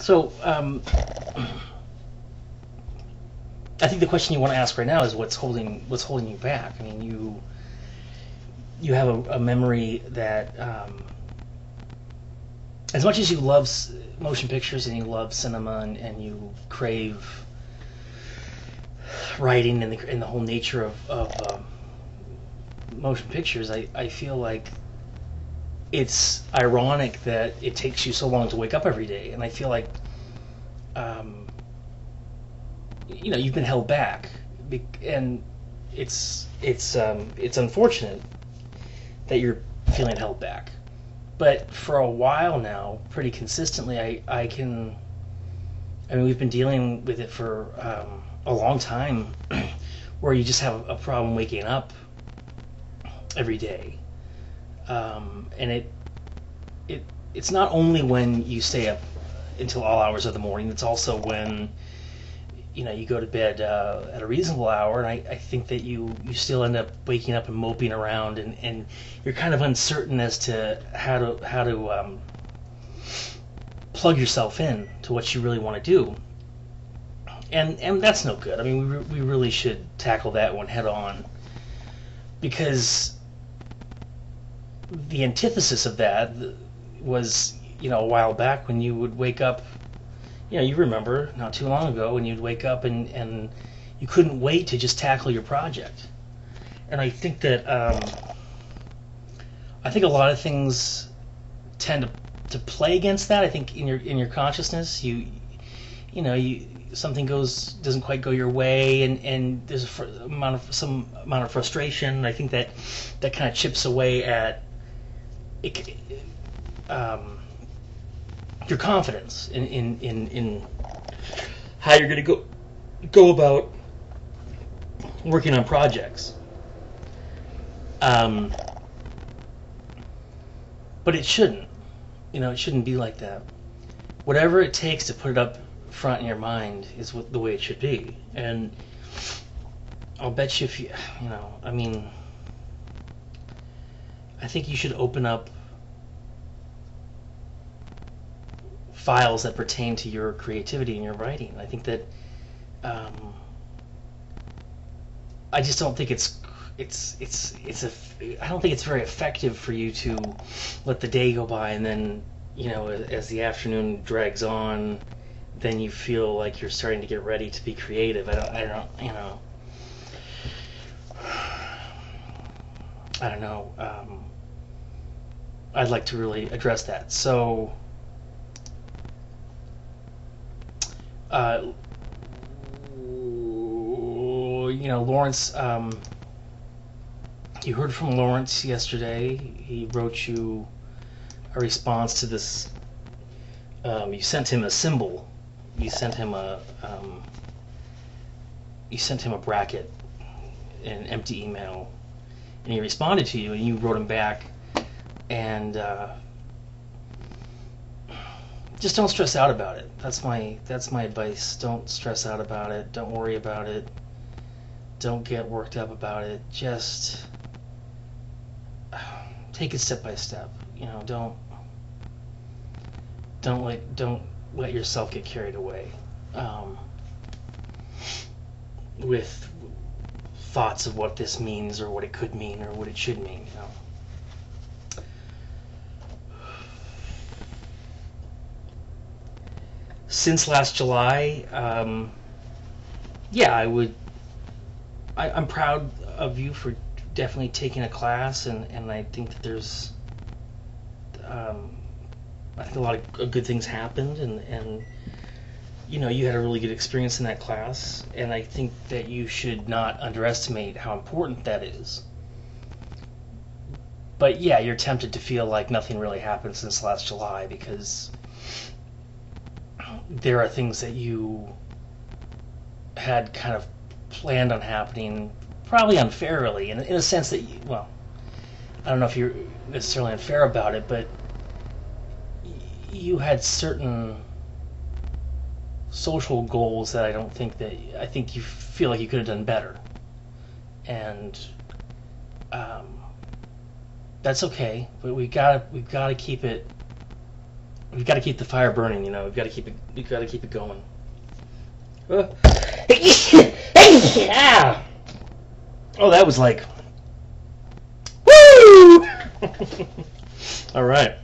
So I think the question you want to ask right now is what's holding you back. I mean, you have a memory that as much as you love motion pictures and you love cinema and you crave writing and the whole nature of motion pictures, I feel like it's ironic that it takes you so long to wake up every day, and I feel like um, you've been held back, and it's unfortunate that you're feeling held back. But for a while now, pretty consistently, I mean, we've been dealing with it for a long time, where you just have a problem waking up every day, and it's not only when you stay up until all hours of the morning. It's also when you go to bed at a reasonable hour, and I think that you still end up waking up and moping around, and you're kind of uncertain as to how to plug yourself in to what you really want to do, and that's no good. I mean, we really should tackle that one head on, because the antithesis of that was a while back when you would wake up. You remember not too long ago when you'd wake up and you couldn't wait to just tackle your project. And I think that a lot of things tend to play against that. I think in your consciousness, something doesn't quite go your way, and there's some amount of frustration. I think that kind of chips away at it, your confidence in how you're going to go about working on projects. But it shouldn't. It shouldn't be like that. Whatever it takes to put it up front in your mind is the way it should be. And I'll bet you if I mean, I think you should open up files that pertain to your creativity and your writing. I think that I just don't think I don't think it's very effective for you to let the day go by, and then as the afternoon drags on, then you feel like you're starting to get ready to be creative. I don't know. I'd like to really address that. So Lawrence, you heard from Lawrence yesterday. He wrote you a response to this. You sent him a symbol. You sent him a bracket, an empty email, and he responded to you, and you wrote him back, and just don't stress out about it. That's my advice. Don't stress out about it. Don't worry about it. Don't get worked up about it. Just take it step by step. Don't let yourself get carried away with thoughts of what this means or what it could mean or what it should mean. Since last July, I'm proud of you for definitely taking a class, and I think that there's I think a lot of good things happened, and you had a really good experience in that class, and I think that you should not underestimate how important that is. But yeah, you're tempted to feel like nothing really happened since last July, because there are things that you had kind of planned on happening, probably unfairly, in a sense that I don't know if you're necessarily unfair about it, but you had certain social goals that I think you feel like you could have done better, and that's okay. But we've got to keep it we've got to keep the fire burning. You know, we've got to keep it going. Oh, that was like, woo! All right.